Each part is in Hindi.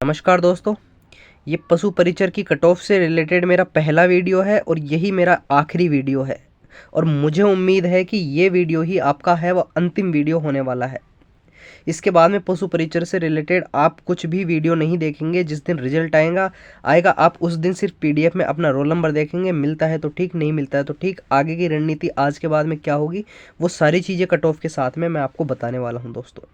नमस्कार दोस्तों, ये पशु परिचर की कट ऑफ से रिलेटेड मेरा पहला वीडियो है और यही मेरा आखिरी वीडियो है। और मुझे उम्मीद है कि ये वीडियो ही आपका है वह अंतिम वीडियो होने वाला है। इसके बाद में पशु परिचर से रिलेटेड आप कुछ भी वीडियो नहीं देखेंगे। जिस दिन रिजल्ट आएगा आप उस दिन सिर्फ पीडीएफ में अपना रोल नंबर देखेंगे। मिलता है तो ठीक, नहीं मिलता है तो ठीक। आगे की रणनीति आज के बाद में क्या होगी वो सारी चीज़ें कट ऑफ के साथ में मैं आपको बताने वाला हूँ। दोस्तों,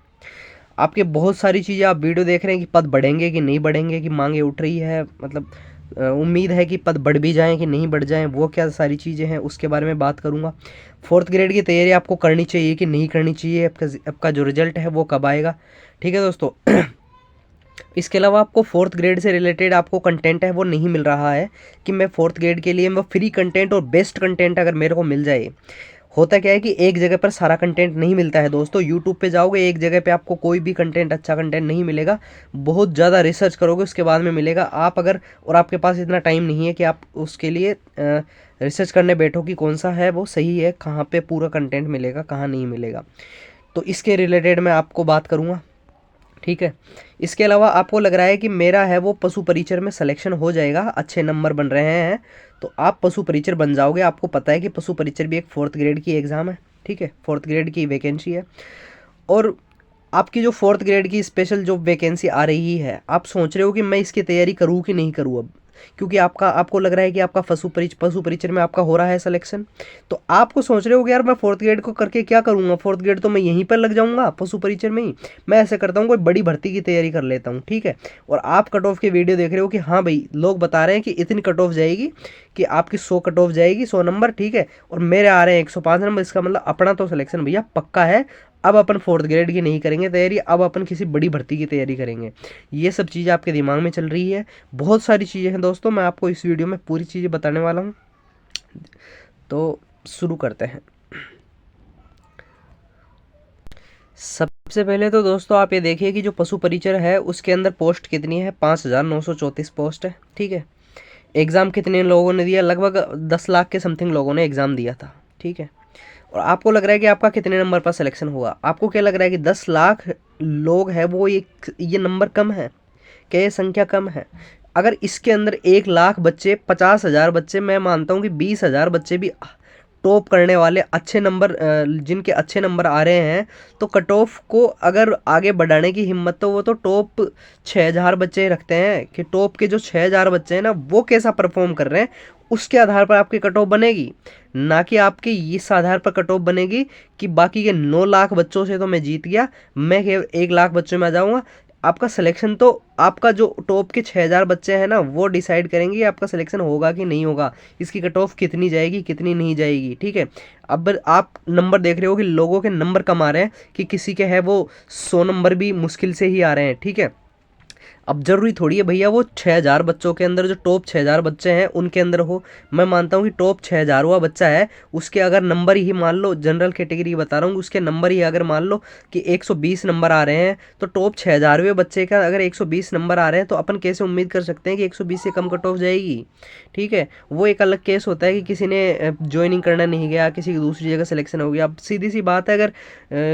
आपके बहुत सारी चीज़ें आप वीडियो देख रहे हैं कि पद बढ़ेंगे कि नहीं बढ़ेंगे, कि मांगे उठ रही है, मतलब उम्मीद है कि पद बढ़ भी जाएं कि नहीं बढ़ जाएं, वो क्या सारी चीज़ें हैं उसके बारे में बात करूंगा। फोर्थ ग्रेड की तैयारी आपको करनी चाहिए कि नहीं करनी चाहिए, आपका जो रिजल्ट है वो कब आएगा। ठीक है दोस्तों। इसके अलावा आपको फोर्थ ग्रेड से रिलेटेड आपको कंटेंट है वो नहीं मिल रहा है कि मैं फोर्थ ग्रेड के लिए मैं फ्री कंटेंट और बेस्ट कंटेंट अगर मेरे को मिल जाए। होता क्या है कि एक जगह पर सारा कंटेंट नहीं मिलता है दोस्तों। यूट्यूब पे जाओगे एक जगह पे आपको कोई भी कंटेंट, अच्छा कंटेंट नहीं मिलेगा। बहुत ज़्यादा रिसर्च करोगे उसके बाद में मिलेगा। आप अगर, और आपके पास इतना टाइम नहीं है कि आप उसके लिए रिसर्च करने बैठो कि कौन सा है वो सही है, कहाँ पे पूरा कंटेंट मिलेगा, कहाँ नहीं मिलेगा। तो इसके रिलेटेड मैं आपको बात करूँगा। ठीक है। इसके अलावा आपको लग रहा है कि मेरा है वो पशु परिचर में सिलेक्शन हो जाएगा, अच्छे नंबर बन रहे हैं, तो आप पशु परिचर बन जाओगे। आपको पता है कि पशु परिचर भी एक फोर्थ ग्रेड की एग्ज़ाम है। ठीक है, फोर्थ ग्रेड की वैकेंसी है। और आपकी जो फोर्थ ग्रेड की स्पेशल जो वैकेंसी आ रही है, आप सोच रहे हो कि मैं इसकी तैयारी करूँ कि नहीं करूँ अब, क्योंकि आपको लग रहा है कि आपका पशु परिचर में आपका हो रहा है सिलेक्शन। तो आपको सोच रहे हो कि यार मैं फोर्थ ग्रेड को करके क्या करूँगा, फोर्थ ग्रेड तो मैं यहीं पर लग जाऊँगा पशु परिचर में ही। मैं ऐसे करता हूँ, कोई बड़ी भर्ती की तैयारी कर लेता हूँ। ठीक है। और आप कट ऑफ के वीडियो देख रहे हो कि हाँ भाई, लोग बता रहे हैं कि इतनी कट ऑफ जाएगी कि आपकी 100 कट ऑफ जाएगी, 100 नंबर। ठीक है। और मेरे आ रहे हैं 105 नंबर। इसका मतलब अपना तो सिलेक्शन भैया पक्का है। अब अपन फोर्थ ग्रेड की नहीं करेंगे तैयारी, अब अपन किसी बड़ी भर्ती की तैयारी करेंगे। ये सब चीज़ें आपके दिमाग में चल रही है। बहुत सारी चीज़ें हैं दोस्तों, मैं आपको इस वीडियो में पूरी चीज़ें बताने वाला हूँ। तो शुरू करते हैं। सबसे पहले तो दोस्तों आप ये देखिए कि जो पशु परिचर है उसके अंदर पोस्ट कितनी है, 5,934 पोस्ट है। ठीक है। एग्ज़ाम कितने लोगों ने दिया, लगभग 10 लाख के समथिंग लोगों ने एग्ज़ाम दिया था। ठीक है। और आपको लग रहा है कि आपका कितने नंबर पर सिलेक्शन होगा। आपको क्या लग रहा है कि 10 लाख लोग हैं वो ये नंबर कम है क्या, ये संख्या कम है? अगर इसके अंदर 1 लाख बच्चे, 50,000 बच्चे, मैं मानता हूँ कि 20,000 बच्चे भी टॉप करने वाले, अच्छे नंबर, जिनके अच्छे नंबर आ रहे हैं, तो कट ऑफ को अगर आगे बढ़ाने की हिम्मत, तो वो तो टॉप 6,000 बच्चे रखते हैं कि टॉप के जो 6,000 बच्चे हैं ना वो कैसा परफॉर्म कर रहे हैं उसके आधार पर आपकी कट ऑफ बनेगी। ना कि आपके इस आधार पर कट ऑफ बनेगी कि बाकी के 9 लाख बच्चों से तो मैं जीत गया, मैं केवल 1 लाख बच्चों में आ जाऊँगा। आपका सिलेक्शन तो आपका जो टॉप के 6,000 बच्चे हैं ना वो डिसाइड करेंगे आपका सिलेक्शन होगा कि नहीं होगा, इसकी कट ऑफ कितनी जाएगी कितनी नहीं जाएगी। ठीक है। अब आप नंबर देख रहे हो कि लोगों के नंबर कम आ रहे हैं, कि किसी के है वो 100 नंबर भी मुश्किल से ही आ रहे हैं। ठीक है। अब जरूरी थोड़ी है भैया वो 6,000 बच्चों के अंदर जो टॉप 6,000 बच्चे हैं उनके अंदर हो। मैं मानता हूँ कि टॉप 6,000वां बच्चा है, उसके अगर नंबर ही मान लो, जनरल कैटेगरी बता रहा हूँ, उसके नंबर ही अगर मान लो कि 120 नंबर आ रहे हैं, तो टॉप 6,000वें बच्चे का अगर 120 नंबर आ रहे हैं तो अपन कैसे उम्मीद कर सकते हैं कि 120 से कम कट ऑफ जाएगी। ठीक है। वो एक अलग केस होता है कि किसी ने ज्वाइनिंग करना नहीं गया, किसी की दूसरी जगह सिलेक्शन हो गया। अब सीधी सी बात है, अगर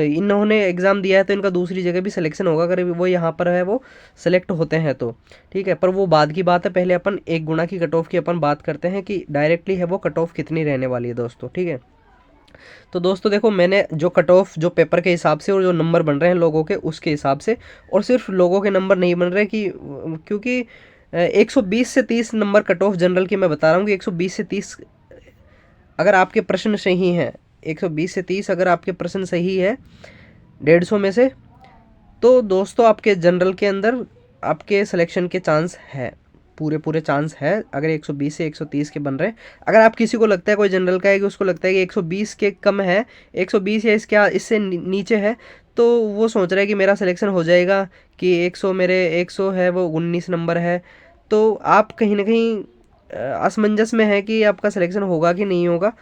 इन्होंने एग्ज़ाम दिया है तो इनका दूसरी जगह भी सिलेक्शन होगा, अगर वो यहाँ पर है वो सेलेक्ट होते हैं तो। ठीक है। पर वो बाद की बात है, पहले अपन 1 गुना की कट ऑफ की अपन बात करते हैं कि डायरेक्टली है वो कट ऑफ कितनी रहने वाली है दोस्तों। ठीक है। तो दोस्तों देखो, मैंने जो कट ऑफ जो पेपर के हिसाब से और जो नंबर बन रहे हैं लोगों के उसके हिसाब से, और सिर्फ लोगों के नंबर नहीं बन रहे कि क्योंकि 120 से 30 नंबर कट ऑफ जनरल की मैं बता रहा हूँ कि 120 से 30 अगर आपके प्रश्न सही हैं, 120 से 30 अगर आपके प्रश्न सही है 150 में से, तो दोस्तों आपके जनरल के अंदर आपके सिलेक्शन के चांस है, पूरे पूरे चांस है। अगर 120 से 130 के बन रहे हैं, अगर आप किसी को लगता है, कोई जनरल का है कि उसको लगता है कि 120 के कम है, 120 या इससे नीचे है, तो वो सोच रहा है कि मेरा सिलेक्शन हो जाएगा, कि 100 मेरे 100 है वो 19 नंबर है, तो आप कहीं ना कहीं असमंजस में है कि आपका सिलेक्शन होगा कि नहीं होगा।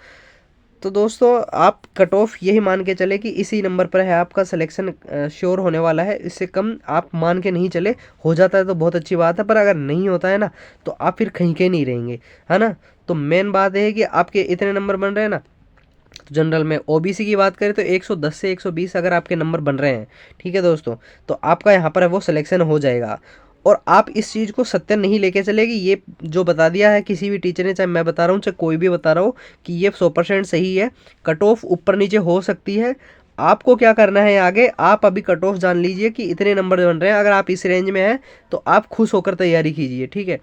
तो दोस्तों आप कट ऑफ यही मान के चले कि इसी नंबर पर है आपका सिलेक्शन श्योर होने वाला है, इससे कम आप मान के नहीं चले। हो जाता है तो बहुत अच्छी बात है, पर अगर नहीं होता है ना तो आप फिर कहीं के नहीं रहेंगे, है ना। तो मेन बात है कि आपके इतने नंबर बन रहे हैं ना। तो जनरल में ओबीसी की बात करें तो 110 से 120 अगर आपके नंबर बन रहे हैं, ठीक है दोस्तों, तो आपका यहाँ पर है वो सिलेक्शन हो जाएगा। और आप इस चीज़ को सत्य नहीं लेके चले कि ये जो बता दिया है किसी भी टीचर ने, चाहे मैं बता रहा हूँ चाहे कोई भी बता रहा हो, कि ये 100% सही है। कट ऑफ ऊपर नीचे हो सकती है। आपको क्या करना है आगे, आप अभी कट ऑफ जान लीजिए कि इतने नंबर बन रहे हैं। अगर आप इस रेंज में हैं तो आप खुश होकर तैयारी कीजिए, ठीक है।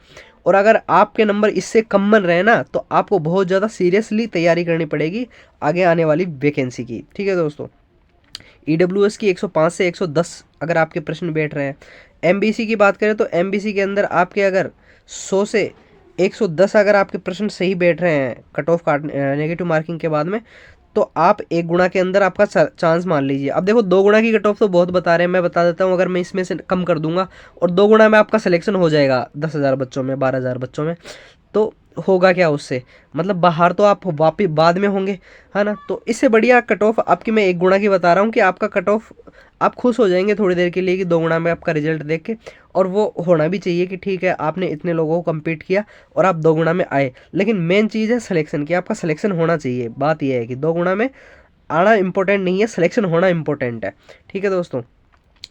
और अगर आपके नंबर इससे कम बन रहे हैं ना, तो आपको बहुत ज़्यादा सीरियसली तैयारी करनी पड़ेगी आगे आने वाली वैकेंसी की, ठीक है दोस्तों। ईडब्ल्यूएस की 105 से 110 अगर आपके प्रश्न बैठ रहे हैं। एमबीसी की बात करें तो एमबीसी के अंदर आपके अगर 100 से 110 अगर आपके प्रश्न सही बैठ रहे हैं कट ऑफ काट नेगेटिव मार्किंग के बाद में, तो आप 1 गुणा के अंदर आपका चांस मान लीजिए। अब देखो 2 गुणा की कट ऑफ तो बहुत बता रहे हैं, मैं बता देता हूँ। अगर मैं इसमें से कम कर दूंगा और 2 गुणा में आपका सिलेक्शन हो जाएगा 10,000 बच्चों में, 12,000 बच्चों में, तो होगा क्या उससे, मतलब बाहर तो आप वापिस बाद में होंगे, है ना। तो इससे बढ़िया कट ऑफ आपकी मैं 1 गुणा की बता रहा हूँ कि आपका कट ऑफ आप खुश हो जाएंगे थोड़ी देर के लिए कि 2 गुणा में आपका रिजल्ट देख के। और वो होना भी चाहिए कि ठीक है आपने इतने लोगों को कम्पीट किया और आप 2 गुणा में आए। लेकिन मेन चीज़ है सिलेक्शन की, आपका सिलेक्शन होना चाहिए। बात यह है कि 2 गुणा में आना इंपॉर्टेंट नहीं है, सिलेक्शन होना इंपॉर्टेंट है, ठीक है दोस्तों।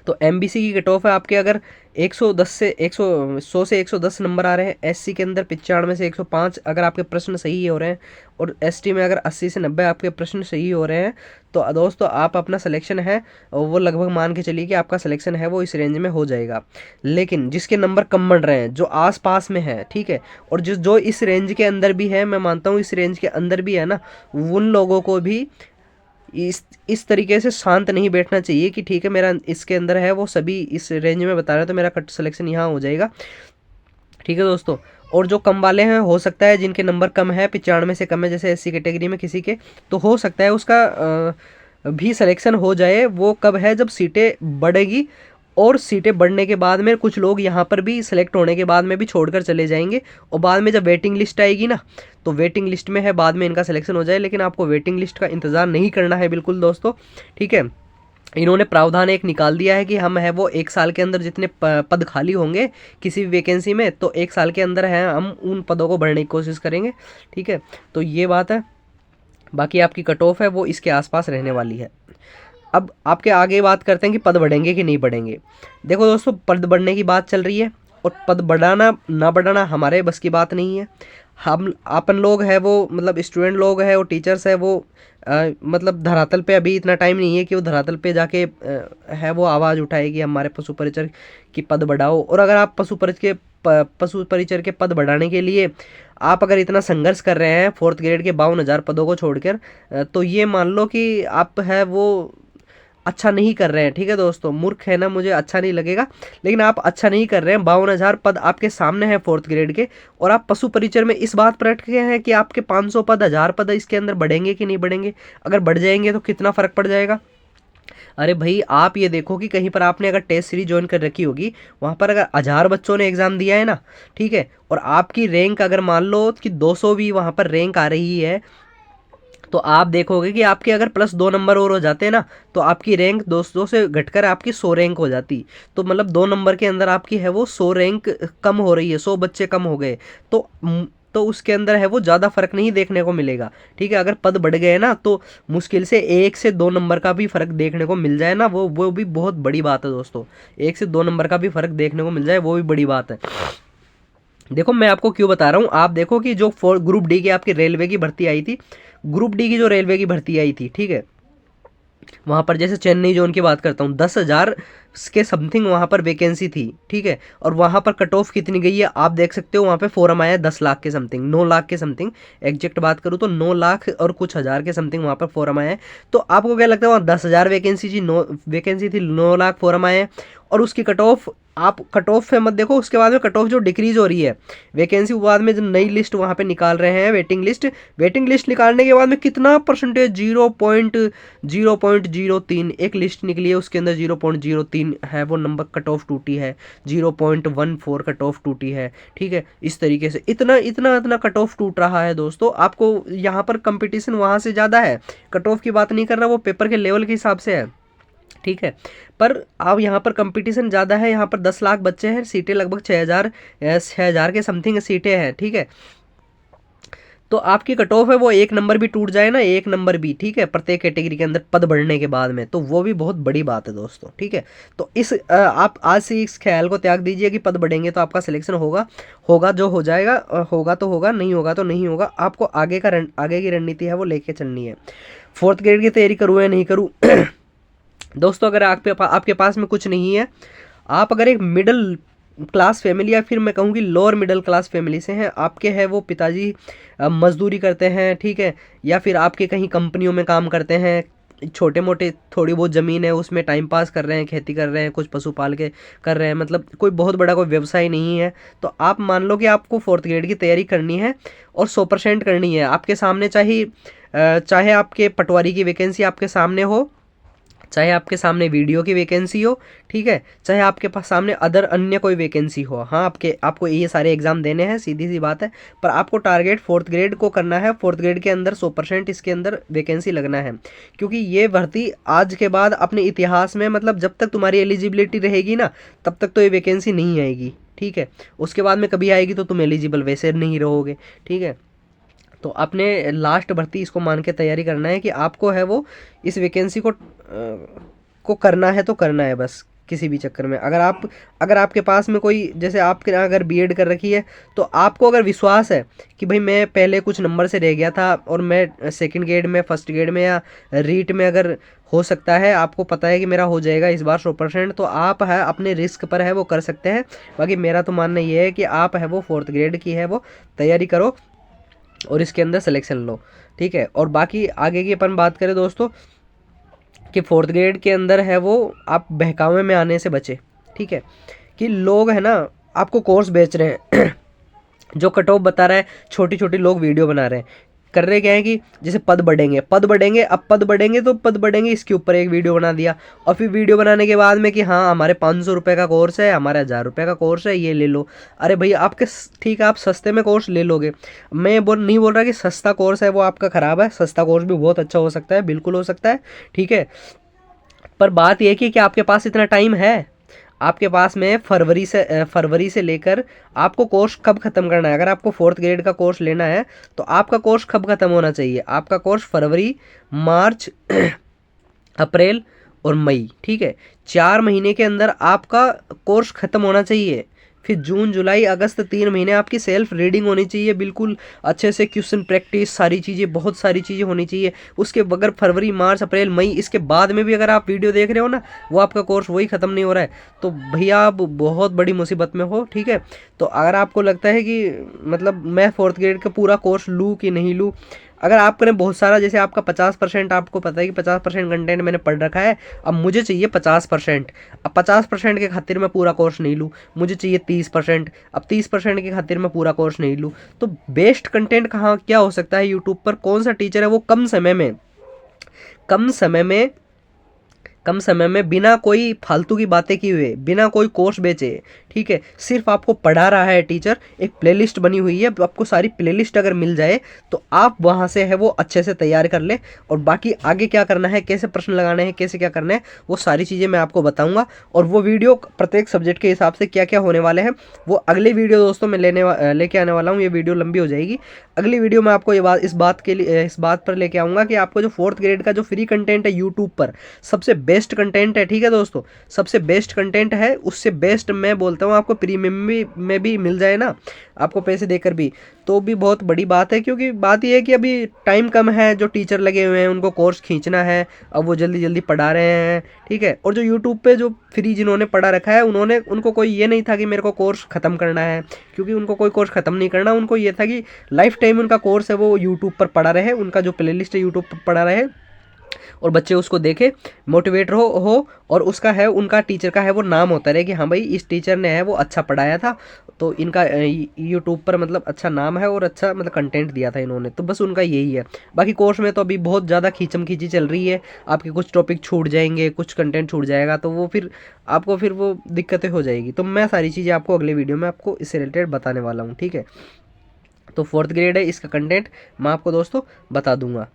तो एमबीसी की कट ऑफ है आपके अगर 110 से 100 से 110 नंबर आ रहे हैं। एससी के अंदर 95 से 105 अगर आपके प्रश्न सही हो रहे हैं, और एसटी में अगर 80 से 90 आपके प्रश्न सही हो रहे हैं, तो दोस्तों आप अपना सिलेक्शन है वो लगभग मान के चलिए कि आपका सिलेक्शन है वो इस रेंज में हो जाएगा। लेकिन जिसके नंबर कम बन रहे हैं, जो आस पास में है, ठीक है, और जो इस रेंज के अंदर भी है, मैं मानता हूँ इस रेंज के अंदर भी है ना, उन लोगों को भी इस तरीके से शांत नहीं बैठना चाहिए कि ठीक है मेरा इसके अंदर है, वो सभी इस रेंज में बता रहे हैं तो मेरा कट सिलेक्शन यहाँ हो जाएगा, ठीक है दोस्तों। और जो कम वाले हैं, हो सकता है जिनके नंबर कम है, 95 से कम है, जैसे एससी कैटेगरी में किसी के, तो हो सकता है उसका भी सिलेक्शन हो जाए। वो कब है, जब सीटें बढ़ेगी, और सीटें बढ़ने के बाद में कुछ लोग यहाँ पर भी सिलेक्ट होने के बाद में भी छोड़कर चले जाएंगे, और बाद में जब वेटिंग लिस्ट आएगी ना, तो वेटिंग लिस्ट में है बाद में इनका सिलेक्शन हो जाए। लेकिन आपको वेटिंग लिस्ट का इंतज़ार नहीं करना है बिल्कुल दोस्तों, ठीक है। इन्होंने प्रावधान एक निकाल दिया है कि हम है वो 1 साल के अंदर जितने पद खाली होंगे किसी भी वैकेंसी में, तो 1 साल के अंदर है हम उन पदों को भरने की कोशिश करेंगे, ठीक है। तो ये बात है। बाकी आपकी कट ऑफ है वो इसके आसपास रहने वाली है। अब आपके आगे बात करते हैं कि पद बढ़ेंगे कि नहीं बढ़ेंगे। देखो दोस्तों, पद बढ़ने की बात चल रही है, और पद बढ़ाना ना बढ़ाना हमारे बस की बात नहीं है। हम अपन लोग है वो, मतलब स्टूडेंट लोग है और टीचर्स है वो, मतलब धरातल पे अभी इतना टाइम नहीं है कि वो धरातल पे जाके है वो आवाज़ उठाए कि हमारे पशु परिचर की पद बढ़ाओ। और अगर आप पशु परिचर के पद बढ़ाने के लिए आप अगर इतना संघर्ष कर रहे हैं 4th ग्रेड के 52,000 पदों को छोड़कर, तो ये मान लो कि आप है वो अच्छा नहीं कर रहे हैं, ठीक है दोस्तों। मूर्ख है ना, मुझे अच्छा नहीं लगेगा, लेकिन आप अच्छा नहीं कर रहे हैं। 52,000 पद आपके सामने हैं 4th ग्रेड के, और आप पशु परिचर में इस बात पर अटके हैं कि आपके 500 पद 1000 पद इसके अंदर बढ़ेंगे कि नहीं बढ़ेंगे। अगर बढ़ जाएंगे तो कितना फ़र्क पड़ जाएगा। अरे भाई, आप ये देखो कि कहीं पर आपने अगर टेस्ट सीरीज ज्वाइन कर रखी होगी, वहाँ पर अगर 1000 बच्चों ने एग्ज़ाम दिया है ना, ठीक है, और आपकी रैंक अगर मान लो कि 200 भी वहाँ पर रैंक आ रही है, तो आप देखोगे कि आपके अगर +2 नंबर और हो जाते हैं ना, तो आपकी रैंक 200 से घटकर आपकी 100 रैंक हो जाती। तो मतलब 2 नंबर के अंदर आपकी है वो 100 रैंक कम हो रही है, 100 बच्चे कम हो गए। तो उसके अंदर है वो ज़्यादा फर्क नहीं देखने को मिलेगा, ठीक है। अगर पद बढ़ गए ना, तो मुश्किल से 1 से 2 नंबर का भी फ़र्क देखने को मिल जाए ना, वो भी बहुत बड़ी बात है दोस्तों। 1 से 2 नंबर का भी फ़र्क देखने को मिल जाए, वो भी बड़ी बात है। देखो मैं आपको क्यों बता रहा हूँ, आप देखो कि जो ग्रुप डी की आपकी रेलवे की भर्ती आई थी, ग्रुप डी की जो रेलवे की भर्ती आई थी, ठीक है, वहाँ पर जैसे चेन्नई जोन की बात करता हूँ, 10,000 के समथिंग वहाँ पर वैकेंसी थी, ठीक है। और वहाँ पर कट ऑफ कितनी गई है आप देख सकते हो, वहाँ पे फॉर्म आया 10 लाख के समथिंग, 9 लाख के समथिंग, एग्जैक्ट बात करूँ तो 9 लाख और कुछ हज़ार के समथिंग वहाँ पर फॉर्म आया है। तो आपको क्या लगता है, वहाँ 10,000 वैकेंसी थी, 9 लाख फॉर्म आए हैं, और उसकी कट ऑफ, आप कट ऑफ पे मत देखो, उसके बाद में कट ऑफ जो डिक्रीज हो रही है वैकेंसी, बाद में जो नई लिस्ट वहाँ पे निकाल रहे हैं, वेटिंग लिस्ट निकालने के बाद में कितना परसेंटेज, 0.03 एक लिस्ट निकली है, उसके अंदर 0.03 है वो नंबर कट ऑफ टूटी है, 0.14 कट ऑफ टूटी है, ठीक है। इस तरीके से इतना इतना इतना कट ऑफ टूट रहा है दोस्तों। आपको यहाँ पर कंपटीशन वहाँ से ज़्यादा है, कट ऑफ की बात नहीं कर रहा, वो पेपर के लेवल के हिसाब से है, ठीक है। पर अब यहाँ पर कंपटीशन ज़्यादा है, यहाँ पर 10 लाख बच्चे हैं, सीटें लगभग 6,000 के समथिंग सीटें हैं, ठीक है। तो आपकी कट ऑफ है वो 1 नंबर भी टूट जाए ना, 1 नंबर भी, ठीक है, प्रत्येक कैटेगरी के अंदर पद बढ़ने के बाद में, तो वो भी बहुत बड़ी बात है दोस्तों, ठीक है। तो आप आज से इस ख्याल को त्याग दीजिए कि पद बढ़ेंगे तो आपका सिलेक्शन होगा, होगा जो हो जाएगा, होगा तो होगा, नहीं होगा तो नहीं होगा। आपको आगे की रणनीति है वो लेके चलनी है। 4th ग्रेड की तैयारी करूँ या नहीं करूँ दोस्तों, अगर आपके पास में कुछ नहीं है, आप अगर एक मिडिल क्लास फैमिली या फिर मैं कहूँ कि लोअर मिडिल क्लास फैमिली से हैं, आपके है वो पिताजी मजदूरी करते हैं, ठीक है, या फिर आपके कहीं कंपनियों में काम करते हैं, छोटे मोटे थोड़ी बहुत ज़मीन है उसमें टाइम पास कर रहे हैं, खेती कर रहे हैं, कुछ पशु पाल के कर रहे हैं, मतलब कोई बहुत बड़ा कोई व्यवसाय नहीं है, तो आप मान लो कि आपको 4th ग्रेड की तैयारी करनी है और 100% करनी है। आपके सामने चाहे आपके पटवारी की वैकेंसी आपके सामने हो, चाहे आपके सामने वीडियो की वैकेंसी हो, ठीक है, चाहे आपके पास सामने अन्य कोई वैकेंसी हो, हाँ आपको ये सारे एग्जाम देने हैं, सीधी सी बात है, पर आपको टारगेट 4th ग्रेड को करना है। 4th ग्रेड के अंदर 100% इसके अंदर वैकेंसी लगना है, क्योंकि ये भर्ती आज के बाद अपने इतिहास में, मतलब जब तक तुम्हारी एलिजिबिलिटी रहेगी ना, तब तक तो ये वैकेंसी नहीं आएगी, ठीक है। उसके बाद में कभी आएगी तो तुम एलिजिबल वैसे नहीं रहोगे, ठीक है। तो अपने लास्ट भर्ती इसको मान के तैयारी करना है कि आपको है वो इस वैकेंसी को करना है तो करना है बस, किसी भी चक्कर में। अगर आपके पास में कोई, जैसे आपके अगर बीएड कर रखी है, तो आपको अगर विश्वास है कि भाई मैं पहले कुछ नंबर से रह गया था और मैं 2nd ग्रेड में, 1st ग्रेड में या रीट में अगर हो सकता है, आपको पता है कि मेरा हो जाएगा इस बार 100%, तो आप है अपने रिस्क पर है वो कर सकते हैं। बाकी मेरा तो मानना ये है कि आप है वो 4th ग्रेड की है वो तैयारी करो और इसके अंदर सिलेक्शन लो, ठीक है। और बाकी आगे की अपन बात करें दोस्तों कि 4th ग्रेड के अंदर है वो आप बहकावे में आने से बचे, ठीक है, कि लोग है ना आपको कोर्स बेच रहे हैं जो कट ऑफ बता रहा है, छोटी छोटी लोग वीडियो बना रहे हैं, कर रहे क्या है कि जैसे पद बढ़ेंगे, अब पद बढ़ेंगे तो पद बढ़ेंगे, इसके ऊपर एक वीडियो बना दिया, और फिर वीडियो बनाने के बाद में कि हाँ हमारे 500 रुपये का कोर्स है, हमारे 1000 रुपये का कोर्स है, ये ले लो। अरे भैया ठीक है, आप सस्ते में कोर्स ले लोगे, मैं नहीं बोल रहा कि सस्ता कोर्स है वो आपका ख़राब है, सस्ता कोर्स भी बहुत अच्छा हो सकता है, बिल्कुल हो सकता है, ठीक है। पर बात यह कि आपके पास इतना टाइम है, आपके पास में फरवरी से लेकर आपको कोर्स कब ख़त्म करना है। अगर आपको 4th ग्रेड का कोर्स लेना है तो आपका कोर्स कब ख़त्म होना चाहिए, आपका कोर्स फरवरी, मार्च अप्रैल और मई, ठीक है, 4 महीने के अंदर आपका कोर्स ख़त्म होना चाहिए। फिर जून जुलाई अगस्त 3 महीने आपकी सेल्फ रीडिंग होनी चाहिए, बिल्कुल अच्छे से क्वेश्चन प्रैक्टिस, सारी चीज़ें, बहुत सारी चीज़ें होनी चाहिए। उसके बगैर फरवरी मार्च अप्रैल मई इसके बाद में भी अगर आप वीडियो देख रहे हो ना, वो आपका कोर्स वही ख़त्म नहीं हो रहा है, तो भैया आप बहुत बड़ी मुसीबत में हो, ठीक है। तो अगर आपको लगता है कि मतलब मैं 4th ग्रेड का पूरा कोर्स लूँ कि नहीं लूँ, अगर आपने बहुत सारा, जैसे आपका 50%, आपको पता है कि 50% कंटेंट मैंने पढ़ रखा है, अब मुझे चाहिए 50%, अब 50% के खातिर मैं पूरा कोर्स नहीं लूँ, मुझे चाहिए 30%, अब 30% के खातिर मैं पूरा कोर्स नहीं लूँ, तो बेस्ट कंटेंट कहाँ क्या हो सकता है यूट्यूब पर, कौन सा टीचर है वो कम समय में बिना कोई फालतू की बातें किए हुए, बिना कोई कोर्स बेचे, ठीक है, सिर्फ आपको पढ़ा रहा है टीचर। एक प्लेलिस्ट बनी हुई है, आपको सारी प्लेलिस्ट अगर मिल जाए तो आप वहाँ से है वो अच्छे से तैयार कर ले, और बाकी आगे क्या करना है, कैसे प्रश्न लगाने हैं, कैसे क्या करना है, वो सारी चीज़ें मैं आपको बताऊँगा। और वो वीडियो प्रत्येक सब्जेक्ट के हिसाब से क्या क्या होने वाले हैं वो अगली वीडियो दोस्तों मैं लेके आने वाला हूँ। ये वीडियो लंबी हो जाएगी, अगली वीडियो में आपको इस बात पर लेके आऊँगा कि आपको जो 4th ग्रेड का जो फ्री कंटेंट है यूट्यूब पर, सबसे बेस्ट कंटेंट है, ठीक है दोस्तों, सबसे बेस्ट कंटेंट है, उससे बेस्ट मैं बोलता हूँ आपको प्रीमियम में भी मिल जाए ना, आपको पैसे देकर भी, तो भी बहुत बड़ी बात है। क्योंकि बात यह है कि अभी टाइम कम है, जो टीचर लगे हुए हैं उनको कोर्स खींचना है, अब वो जल्दी जल्दी पढ़ा रहे हैं, ठीक है। और जो यूट्यूब पे जो फ्री जिन्होंने पढ़ा रखा है, उनको कोई ये नहीं था कि मेरे को कोर्स ख़त्म करना है, क्योंकि उनको कोई कोर्स ख़त्म नहीं करना, उनको ये था कि लाइफ टाइम उनका कोर्स है वो यूट्यूब पर पढ़ा रहे, उनका जो प्लेलिस्ट है यूट्यूब पर पढ़ा रहे, और बच्चे उसको देखे, मोटिवेट हो और उसका है, उनका टीचर का है वो नाम होता रहे कि हाँ भाई इस टीचर ने है वो अच्छा पढ़ाया था, तो इनका यूट्यूब पर मतलब अच्छा नाम है और अच्छा मतलब कंटेंट दिया था इन्होंने, तो बस उनका यही है। बाकी कोर्स में तो अभी बहुत ज़्यादा खींचम खींची चल रही है, आपके कुछ टॉपिक छूट जाएंगे, कुछ कंटेंट छूट जाएगा, तो वो फिर आपको फिर वो दिक्कतें हो जाएगी। तो मैं सारी चीज़ें आपको अगले वीडियो में आपको इससे रिलेटेड बताने वाला हूँ, ठीक है। तो 4th ग्रेड है, इसका कंटेंट मैं आपको दोस्तों बता दूंगा।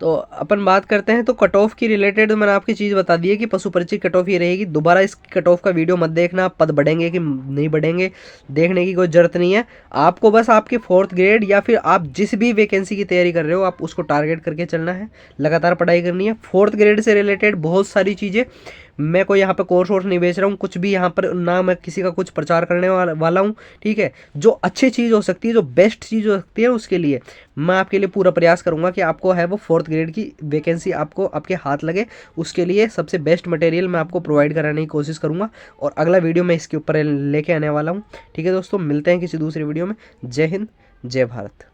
तो अपन बात करते हैं। तो कट ऑफ की रिलेटेड मैंने आपकी चीज़ बता दी है कि पशु परीक्षक कट ऑफ ये रहेगी। दोबारा इस कट ऑफ का वीडियो मत देखना, पद बढ़ेंगे कि नहीं बढ़ेंगे देखने की कोई ज़रूरत नहीं है। आपको बस आपके 4th ग्रेड या फिर आप जिस भी वैकेंसी की तैयारी कर रहे हो आप उसको टारगेट करके चलना है, लगातार पढ़ाई करनी है। 4th ग्रेड से रिलेटेड बहुत सारी चीज़ें, मैं कोई यहाँ पे कोर्स वोर्स नहीं बेच रहा हूँ, कुछ भी यहाँ पर ना मैं किसी का कुछ प्रचार करने वाला हूँ, ठीक है। जो अच्छी चीज़ हो सकती है, जो बेस्ट चीज़ हो सकती है, उसके लिए मैं आपके लिए पूरा प्रयास करूँगा कि आपको है वो 4th ग्रेड की वैकेंसी आपको आपके हाथ लगे। उसके लिए सबसे बेस्ट मटेरियल मैं आपको प्रोवाइड कराने की कोशिश करूँगा और अगला वीडियो मैं इसके ऊपर लेके आने वाला हूँ, ठीक है दोस्तों। मिलते हैं किसी दूसरे वीडियो में। जय हिंद, जय भारत।